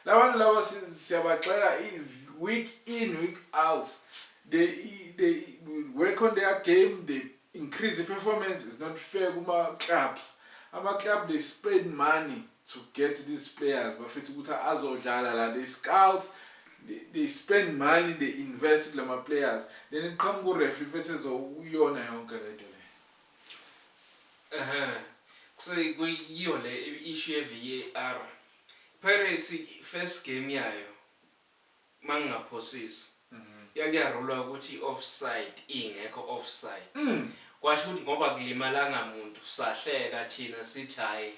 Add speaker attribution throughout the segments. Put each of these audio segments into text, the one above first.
Speaker 1: Labantu laba siyabaxela week in week out. They work on their game, they increase the performance. It's not fair kuma clubs. Ama club they spend money to get these players. Bafethu ukuthi azodlala la, they scout, they spend money, they invest in lama players. Then iqhamuka ureferee fethu ezokuyona yonke lento le.
Speaker 2: So kuyiyo le issue ye-VAR. Pirates first game yayo mangaphosisi yakuyarulwa ukuthi offside ingekho offside. Kwasho ukuthi ngoba kulimalanga umuntu sahleka thina sithi hayi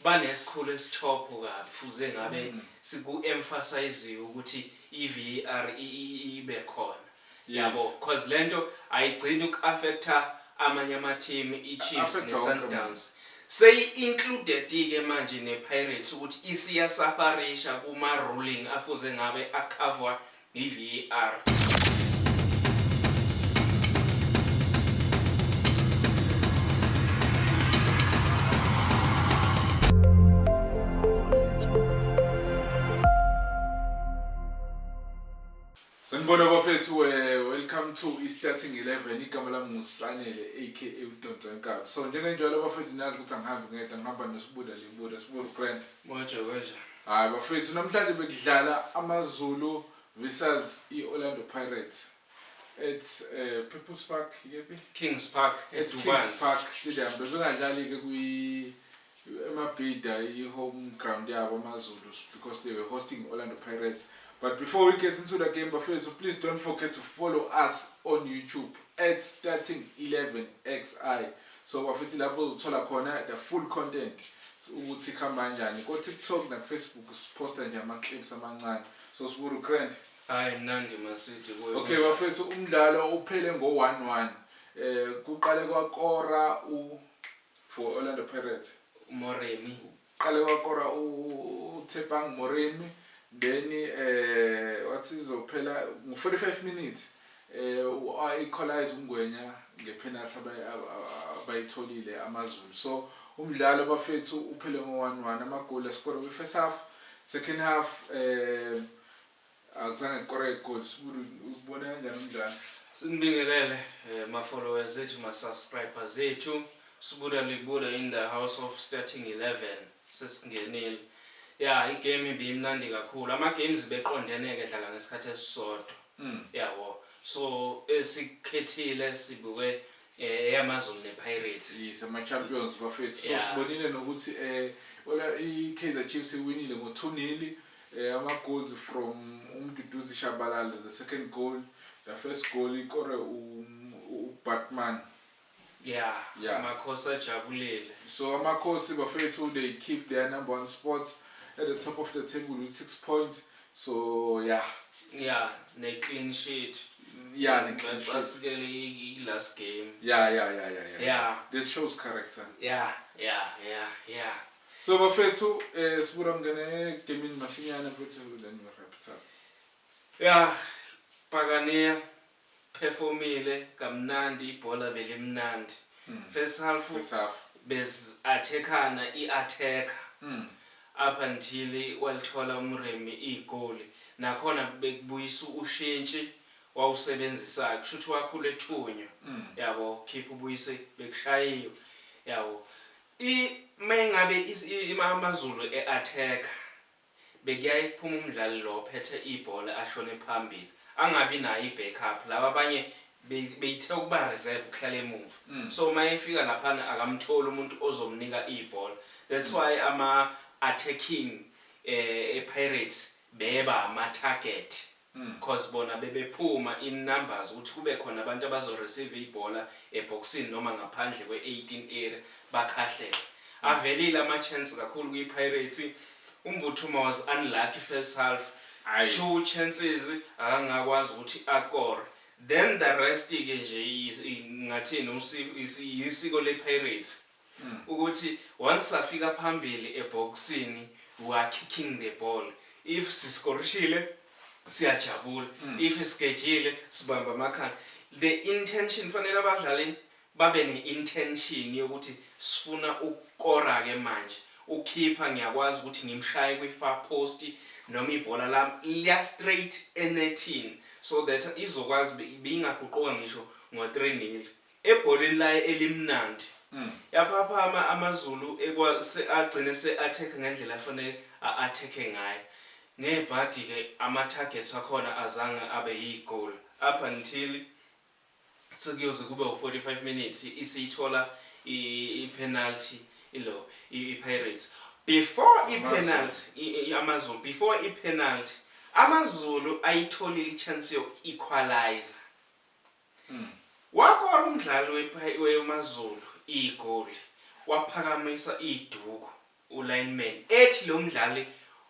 Speaker 2: banesikhulu esithopho kabi fuze ngabe siku emphasize ukuthi i-VAR ibe khona. Yabo because lento ayigcini ukaffecta amanye ama team iChiefs neSundowns. Say included ke manje nePirates ukuthi isiyasafarisha kuma ruling afuze ngabe acover iVAR.
Speaker 1: Sanibona bafethu, welcome to Starting 11. Igama lami nguSanele aka uDonto Nkaba. So njengenjalo bafethu nazi ukuthi angihambi ngedwa, ngihamba noSibuda Libuda, Sibuda Grand.
Speaker 2: Moja.
Speaker 1: Hayi bafethu, namhlanje bekudlala AmaZulu versus iOrlando Pirates. It's People's Park,
Speaker 2: Kings Park.
Speaker 1: It's Kings Park Stadium. Bebengadlali ke kwi eMabhida home ground yabo AmaZulu because they were hosting Orlando Pirates. But before we get into the game, so please don't forget to follow us on YouTube at Starting 11XI. So bafethi lapho uthola khona the full content ukuthi khamba kanjani. Ko TikTok na Facebook siposta nje ama clips amancane. So Sibuda Grand.
Speaker 2: Hayi mnandi masithi kuwe.
Speaker 1: Okay bafethi, umdlalo uphele ngo-1-1. Kuqale kwakora for Orlando Pirates
Speaker 2: Moremi.
Speaker 1: Qale kwakora uThepang Moremi. Then what's izophela ngo-45 minutes equalize uNgwenya ngepenalty abayitholile AmaZulu. So umdlalo bafethu uphele ngo-1-1. Amagoli askora kwi-first half. Second half akuzange correct goals. Ubone kanjani umdlalo?
Speaker 2: Sinibingelele ma followers zethu, ma subscribers zethu. Sibuda Libuda in the house of Starting 11. Sesingenile. Yeah, igame ibimnandi kakhulu. Ama games beqondene ke dlala ngesikhathi esisodwa. Yabo. So esikhethile sibuke eyaMaZulu nePirates.
Speaker 1: Yes, ama champions bafethu. So sibonile nokuthi iKaizer Chiefs iwinile ngo-2-0. Ama goals from uMduduzi Shabalala, the second goal, the first goal ikore uBatman.
Speaker 2: Yeah. Amakhosi ajabulile.
Speaker 1: So amakhosi bafethu, they keep their number 1 spots at the top of the table with 6 points. So yeah,
Speaker 2: ne clean sheet.
Speaker 1: Ne clean sheet.
Speaker 2: Basically last game.
Speaker 1: Yeah. That shows character.
Speaker 2: Yeah.
Speaker 1: So bafethu, sibuda ngene game in masinyana bafethu, then we wrap it up.
Speaker 2: Yeah, Pagania performile kamnandi, ibhola belimnandi. First half bez attackana i-attacker. Up until walthola uMremi igoli nakhona bekubuyisa ushintshi wawusebenzisa kushuthi wakhulu ethunywa. Yabo keep ubuyise bekushayiwe. Yabo mengabe AmaZulu eattack bekuyayiphuma umdlali lo ophethe ibhola ashone phambili, angabi nayo ibackup. Laba abanye beyithe ukuba reserve ukuhlala emuva. So mayefika lapha akamthola umuntu ozomnika ibhola. That's why ama attacking Pirates beba ama target because bona bebephuma in numbers ukuthi kube khona abantu abazo receive ibhola eboxini noma ngaphandle kwe-18 area bakhahlele. Avelile ama chance kakhulu kwi-Pirates. uMbuthuma was unlucky first half. 2 chances akangakwazi ukuthi akore. Then the rest ke nje ngathini isiko lePirates ukuthi once afika phambili eboxini we are kicking the ball. If siskorishile siyajabula, if iskejile sibamba amakhanda. The intention fanele abadlali babe ne-intention yokuthi sifuna ukukora ke manje. Ukhipha ngiyakwazi ukuthi ngimshaye kwi-far post noma ibhola lami liya straight enethini so that izokwazi bingaguquka ngisho ngo-3-0 ebholeni la elimnandi yaphaphama AmaZulu agcine se-attack ngendlela afanele a-attack ngayo ngebhadi ke ama-targets akhona azange abe yi-goal up until sekuyoze kube u-45 minutes isiyithola i-penalty i-Pirates before i-penalty AmaZulu before i-penalty AmaZulu ayitholile i-chance yoku-equalizer wakora umdlali weMaZulu i-goal waphakamisa iduku u-lineman ethi lo mdlali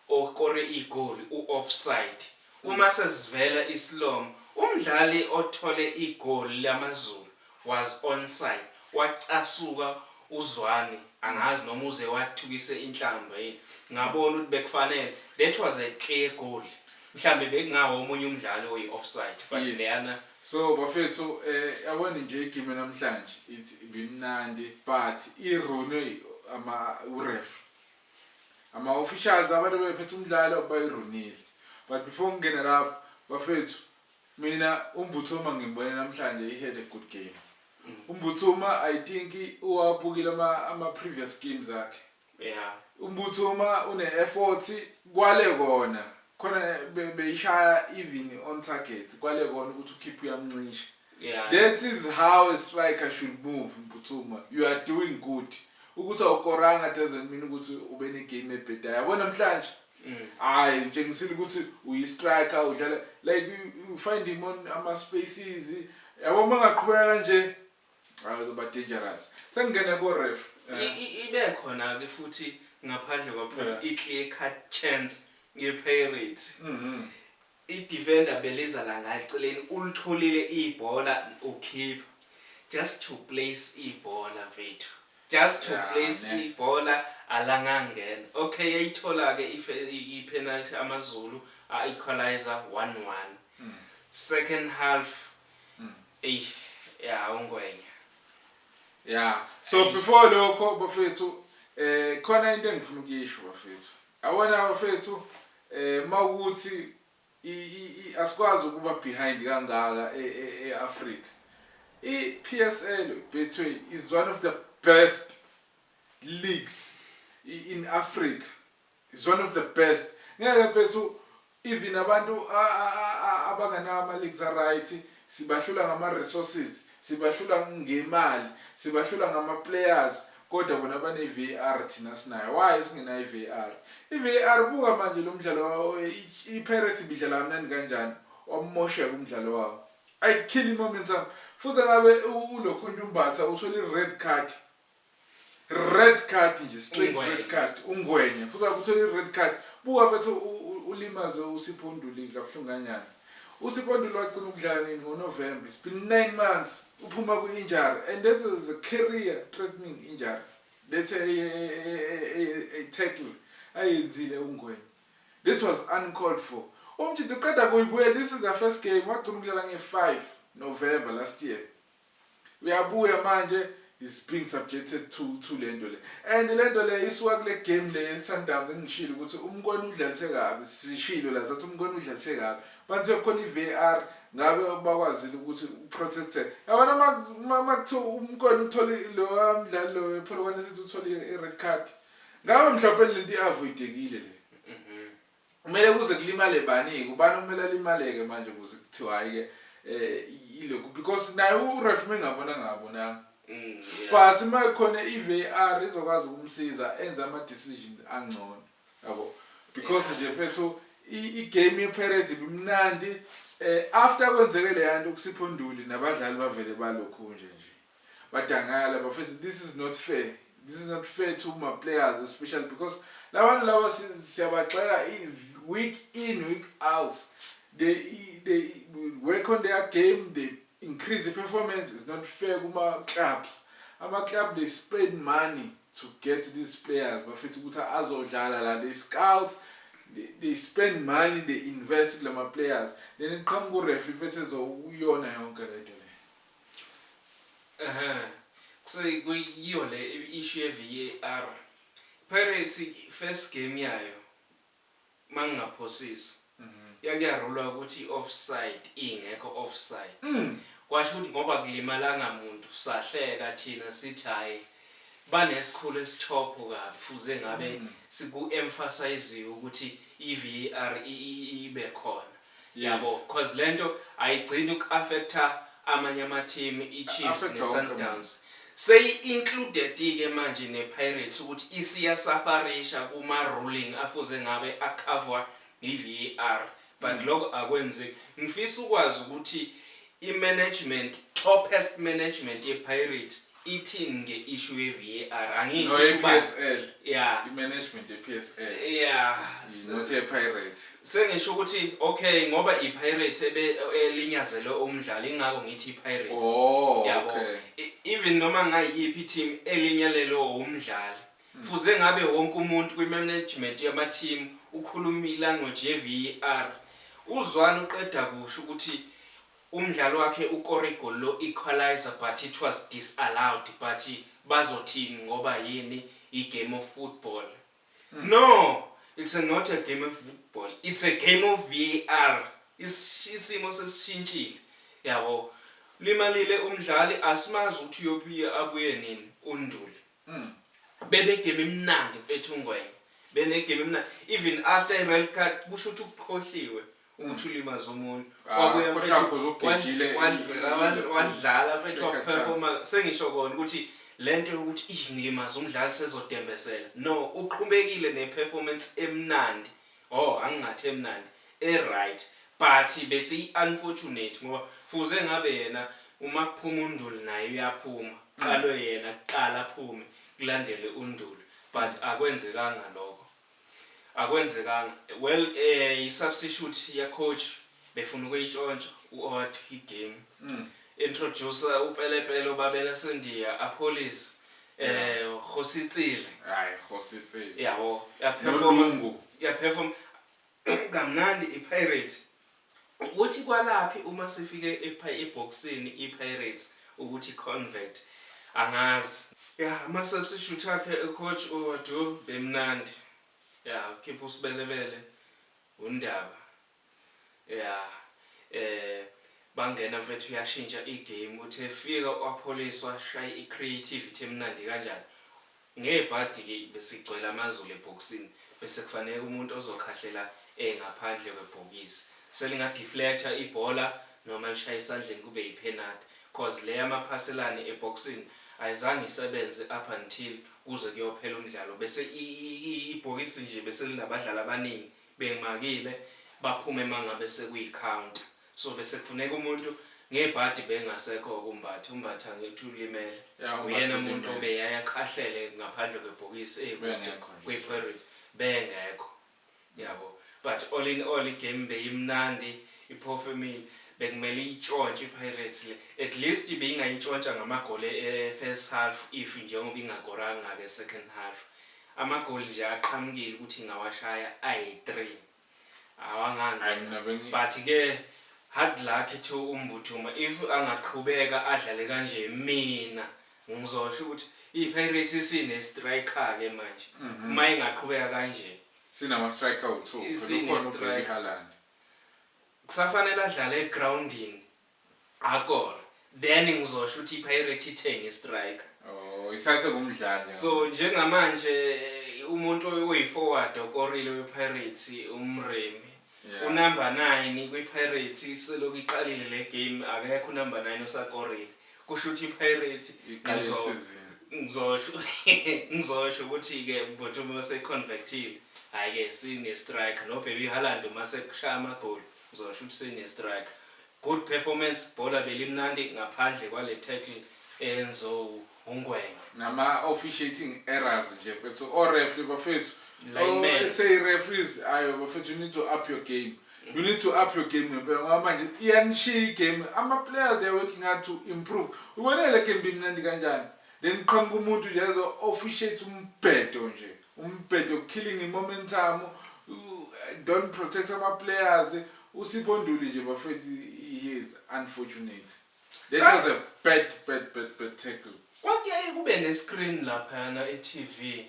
Speaker 2: okore i-goal u-offside uma sesivela iSlom umdlali othole i-goal lamaZulu was onside wacasuka uzwane angazi noma uze wathukise inhlamba yini ngabona ukuthi bekufanele that was a clear goal mhlambe bekungawo omunye umdlali oyi-offside but leyana
Speaker 1: so bafethu yabona nje igame namhlanje ithi bimnandi but irone uref ama-officials abantu bephethe umdlalo bayirunile but before ngene lapho bafethu mina uMbuthuma ngimbone namhlanje he had a good game uMbuthuma I think uwabukile ama-previous games akhe uMbuthuma une-effort kwale kona khona beyishaya even on target kwale kona ukuthi ukhiphe uyamncisha that is how a striker should move Mbuthuma you are doing good ukuthi awukoranga doesn't mean ukuthi ube ne-game ebheda yabona namhlanje hayi njengisile ukuthi uyi-striker udlala like you find him on ama-spaces yabo mangaqhubeka nje azoba dangerous sengingene ko-ref
Speaker 2: ibe khona-ke futhi ngaphandle kwapho i-clear cut chance ye-Pirates i-defender beliza la ngaceleni ulitholile ibhola ukhipha just to place ibhola vethu just to place ibhola alangangena okay yayithola-ke i-penalty AmaZulu a-equalizer 1-1 second half
Speaker 1: ungwenya so before lokho bafethu khona into engifuna ukuyisho bafethu awona bafethu mawukuthi asikwazi ukuba behind kangaka eAfrica iPSL Betway is one of the best leagues in Africa is one of the best ngeke mfethu even abantu abanganama ama-leagues right sibahlula ngama-resources sibahlula ngemali sibahlula ngama-players kodwa bona bane-VAR thina sinayo why singena i-VAR i-VAR buka manje lo mdlalo i-Pirates bidlala kamnandi kanjani wamosheka umdlalo wawo ayikill momentum futhi ngabe ulokhunje umbatha uthola red card nje straight red card ungwenya futhi uthola i-red card buka bethu ulimaze uSiphonduli kabuhlungu kanyana uSiphonduli wagcina ukudlala nini ngoNovember it's been 9 months uphuma ku-injury and that was a career threatening injury that's a tackle ayenzile ungwenya this was uncalled for umjidi uqeda kuyibuya this is the first game wagcina ukudlala nge-5 November last year uyabuya manje is being subjected to lento le and lento le isuka kule game le Sundowns engishilo ukuthi umkoni udlalise kabi sishilo la zathi umkoni udlalise kabi manje khona i-VAR ngabe bakwazile ukuthi uprotect yabona makuthiwa umkoni uthole lo mdlali lo ePolokwane sithi uthole i-red card ngabe mhlawumbe lento i-avoidekile le kumele kuze kulimale bani kubani kumele limaleke manje kuze kuthiwa hayi ke ilokhu because naye uref ngabona but uma khona i-VAR izokwazi ukumsiza enza ama-decision angcono yabo because nje mfethu i-game ye-Pirates ibimnandi after kwenzeke le yanto kuSiphonduli nabadlali bavele balokhu nje badangala bafethu this is not fair to my players especially because labantu laba siyabaxeka week in week out they work on their game they increase the performance is not fair kuma clubs ama-club they spend money to get these players bafethu ukuthi azodlala la they scout they spend money they invest kulama players then iqhamuka ureferee fethu ezokuyona yonke lento
Speaker 2: le kuyiyo le issue ye-VAR Pirates first game yayo mangingaphosisi yakuyarulwa ukuthi offside ingekho offside kwasho ukuthi ngoba kulimalanga umuntu sahleka thina sithi hayi banesikhulu esithopho kabi fuze ngabe siku emphasize ukuthi iVAR ibe khona yabo because lento ayigcini ukaffecta amanye ama team iChiefs neSundowns say included ke manje nePirates ukuthi isiyasafarisha kuma ruling afuze ngabe acover iVAR but lokho akwenze ngifisa ukwazi ukuthi imanagement topest management yePirates ithini ngeissue yeVAR angisho
Speaker 1: ukuthi PSL
Speaker 2: yeah
Speaker 1: imanagement yePSL
Speaker 2: yeah
Speaker 1: not yePirates
Speaker 2: sengisho ukuthi okay ngoba iPirates elinyazele umdlalo ingakho ngithi iPirates
Speaker 1: yabo
Speaker 2: even noma ngayiphi team elinyalelo umdlalo fuze ngabe wonke umuntu kwimanagement yama team ukhuluma ilanguage yeVAR uzwana uqeda kusho ukuthi umdlalo wakhe ukorigol lo equalizer but it was disallowed but bazothini ngoba yini igame of football no it's not a game of football it's a game of VAR isimo sesishintshile yabo limalile umdlali asimazi ukuthi uyobuya abuye nini unduli bene game emnandi mfethu ungwenya bene game emnandi even after a red card kusho ukuthi ukukhohliwe ukuthi ulimaza umuntu kwabuya mfethu wadlala mfethu waperforma sengisho kona ukuthi lento ukuthi ingilimaza umdlali sezodembesela no uqhubekile neperformance emnandi angingathi emnandi right but bese unfortunate ngoba fuze ngabe yena uma kuphuma unduli naye uyaphuma qalwe yena kuqala aphume kulandele unduli but akwenzekanga lokho akwenzekanga well i-substitute ya coach befuna ukuyitshontsha uOt igame introducer upelepele ubabela sendiya apolice Khositsile
Speaker 1: hayi Khositsile
Speaker 2: yabo ya perform kamnandi iPirates ukuthi kwalaphi uma sifike eboxini iPirates ukuthi convert angazi ama substitute akhe coach uWadu bemnandi keep usibelebele undaba bangena mfethu uyashintsha igame uthi efika kwapolice washaya icreativity emnandi kanjani ngebhadi ke besigcwele amazulu eboxini bese kufanele umuntu ozokhahlela ngaphandle kwebhokisi selinga deflector ibhola noma lishaya isandleni kube yipenalty cause le amaphaselane eboxini ayizange isebenze up until kuze kuyophela umdlalo bese ibhokisi nje bese linabadlali abaningi bengimakile baphume mangabe sekuyicounter so bese kufuneka umuntu ngebhadi bengasekho kumbathi umbatha ngethulimele uyena umuntu obeyaya khahlele ngaphandle kwebhokisi kwePirates bengekho yabo but all in all igame beyimnandi iperformile bekumele itshontshe iPirates le at least beyingayitshontsha ngamagoli first half if njengoba ingagoranga ke second half amagoli nje aqhamukile ukuthi ngawashaya ayi3 awangangena but ke hard luck to umbuthuma if angaqhubeka adlale kanje mina ngizosho ukuthi iPirates isine striker ke manje uma ingaqhubeka kanje
Speaker 1: sinama striker u2 khona uHaaland
Speaker 2: kusafanele adlale egroundini akor then ngizosho ukuthi iPirates ithenge striker
Speaker 1: isathe kumdlali
Speaker 2: so njengamanje umuntu oyiforward okorile wePirates umremi unumber 9 kwiPirates seloku iqalile le game akekho number 9 osakorile kusho ukuthi iPirates ngizosho ukuthi ke mbothuma base convertile hayi ke sine striker no baby Haaland mase kushaya amagoli ngizosho ukuthi sine striker good performance bola belimnandi ngaphandle kwale tackle enzo ungwenya
Speaker 1: nama officiating errors nje bethu o referee bafethu say referees ayo bafethu you need to up your game you need to up your game ngoba manje iyanishiya game ama players they are working hard to improve ubonele game bimnandi kanjani then qhamuka umuntu nje ezo officiate umbhedo killing momentum don't protect ama players usibonduli nje bafethu he is unfortunate that was a bad tackle
Speaker 2: kwake kube ne screen lapha na eTV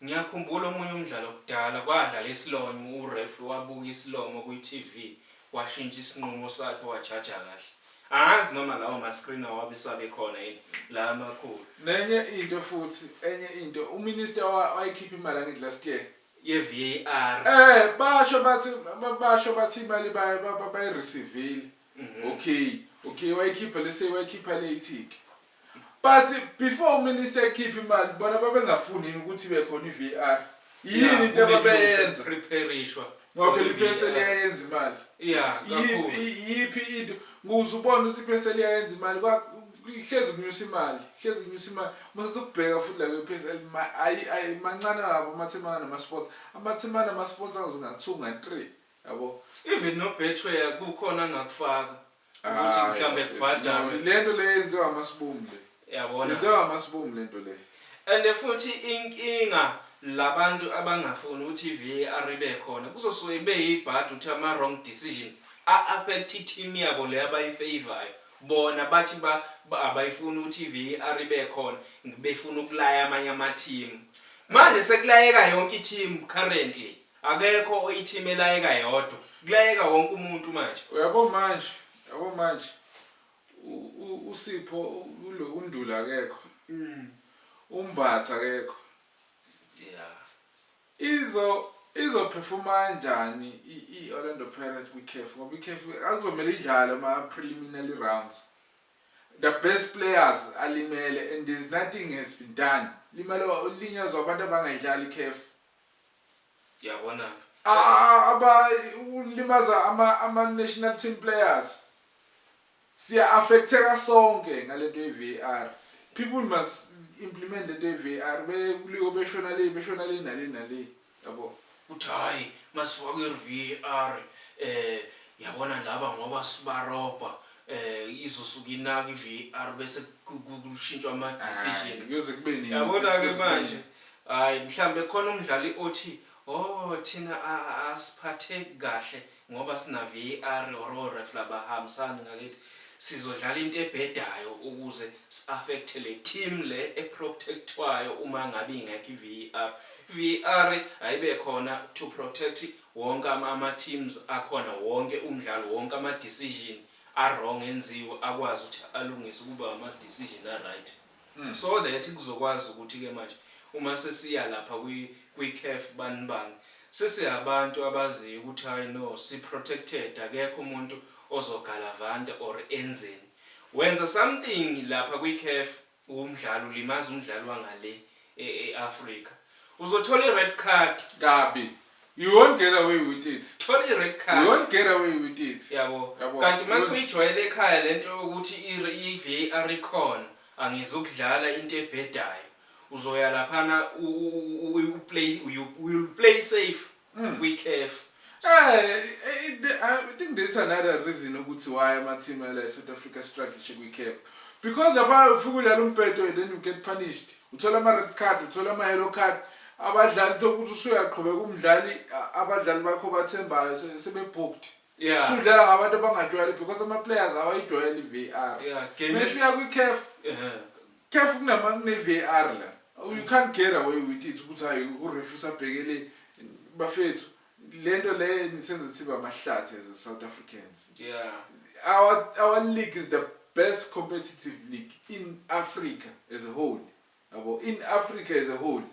Speaker 2: ngiyakhumbula omunye umdlalo kudala kwadlala isilonyo uref wabuka isilomo kwi-TV washintsha isinqumo sakhe wajaja kahle angazi noma lawo ma-screen awabe sabe khona yini la amakhulu
Speaker 1: enye into uminister wayikhipha imali angithi last year
Speaker 2: ye-VAR
Speaker 1: basho bathi imali bayireceive okay wayikhipha late but before uminister ekhipha imali bona babengafuni ukuthi ibe khona i-VAR yini into ababeyenza
Speaker 2: preparishwa
Speaker 1: ngoba iphese liyayenza imali
Speaker 2: kakhulu
Speaker 1: yiphi into nguzubona ukuthi iphese liyayenza imali hlezi kunyusa imali mase ukubheka futhi la kwephese ayi mancane abo amathemana nama-sports amathemana nama-sports azinga-2 nga-3 yabo
Speaker 2: even no Betway kukhona angakufaka ukuthi mhlambe kubhadalwe
Speaker 1: lento le yenziwa amasibumbu le
Speaker 2: yabona
Speaker 1: yenziwa amasibumbu lento le
Speaker 2: and futhi inkinga labantu abangafuni ukuthi i-VAR ibe khona kuzosuke beyibhadi ukuthi ama-wrong decision a-affect team yabo le abayifavorayo bona bathi abayifuni ukuthi i-VAR ibe khona befuna ukulaya amanye ama-team manje sekulayeka yonke i-team currently akekho i-team elayeka yodwa kulayeka wonke umuntu manje
Speaker 1: uyabo manje uSipho uNdula akekho uMbatha akekho izo performa kanjani i-Orlando Pirates kwi-CAF ngoba i-CAF akuzomela idlale ama-preliminary rounds the best players alimele and there's nothing has been done limele ulinyazwa abantu abangayidlali i-CAF
Speaker 2: yabona
Speaker 1: ulimaza ama-national team players siya-affecteka sonke ngalento ye-VAR people must implement lento ye-VAR bekuliko beshona le nale yabo
Speaker 2: uthi hayi masifake i-VAR yabona laba ngoba sibarobha izosuka inaka i-VAR bese kushintshwa ama-decision
Speaker 1: kuyoze kube nini
Speaker 2: yabona-ke manje hayi mhlambe khona umdlali othi thina asiphatheki kahle ngoba sina-VAR or ref labahambisani ngakithi sizodlala into ebhedayo ukuze si-affecte le team le eprotectwayo uma ngabe ingekho i-VAR. VAR ayibe khona to protect wonke ama-teams akhona wonke umdlalo wonke ama-decision a-wrong enziwe akwazi ukuthi alungise ukuba ama-decision a-right so that kuzokwazi ukuthi-ke manje uma sesiya lapha kwi-CAF bani sesiyabantu abaziyo ukuthi hayi no si-protected akekho umuntu ozogalavanta or enzeni wenza something lapha kwi-CAF umdlalo ulimaza umdlalo wangale e-Africa uzothola i-red card
Speaker 1: kabi you won't get away with it
Speaker 2: thola i-red card
Speaker 1: you won't get away with it
Speaker 2: yabo kanti mase uyijwayele ekhaya lento ukuthi i-VAR ikhona angizokudlala into ebhedayo uzoya laphana will play safe kwi-CAF.
Speaker 1: I think that's another reason ukuthi why ama-team like South Africa strategy kwi-CAF because lapha ufika udlala umbhedo then you get punished uthola ama-red card uthola ama-yellow card abadlali ukuthi usuyaqhubeka umdlali abadlali bakho bathembayo sebe-booked usudlala ngabantu abangajwayeli because ama-players awayijwayeli i-VAR mefika kwi-CAF CAF kune-VAR la you can't get away with it ukuthi hayi uref usabhekele bafethu lento le nisenza siba amahlathi as South Africans. Our league is the best competitive league in Africa as a whole. In Africa as a whole.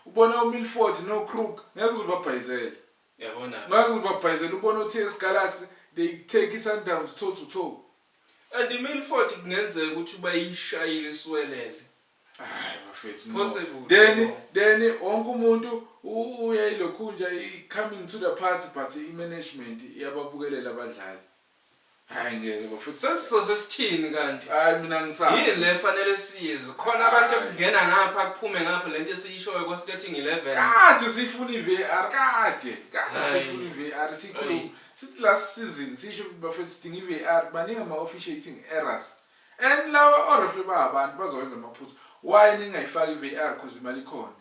Speaker 1: Ubona uMilford no Crook ngeke uzobabhayizela.
Speaker 2: Yabona.
Speaker 1: Ngeke uzobabhayizela ubona uTS Galaxy they take Sundowns toe to toe.
Speaker 2: And iMilford kungenzeka ukuthi bayishayile iswelele.
Speaker 1: Hayi bafethu.
Speaker 2: Possible.
Speaker 1: Then wonke umuntu uyayilokhu nje coming to the party but i-management iyababukelela abadlali. Hayi ngeke bafethu.
Speaker 2: Sesizoze sithini kanti?
Speaker 1: Hayi mina ngisazi.
Speaker 2: Yini le fanele sizwe. Khona abantu ekungena ngapha kuphume ngapha lento esiyishoyo kwa starting 11.
Speaker 1: Kade sifuna i-VAR kade sifuna i-VAR sikhuluma. Sithi last season sisho bafethu sidinga i-VAR baningi ama-officiating errors. And lawa orefle babantu bazowenza amaphutha. Why ningayifaki i-VAR because imali ikhona?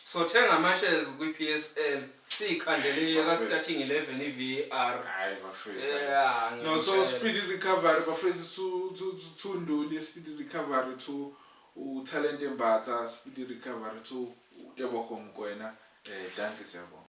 Speaker 2: So thenga ama-shares kwi-PSL sikhandeleke ka starting 11 i-VAR.
Speaker 1: Hayi bafethu. No so speedy recovery bafethu to Nduli speedy recovery to uTalente Mbatha speedy recovery to Tebogo Mokoena Danke siyabonga.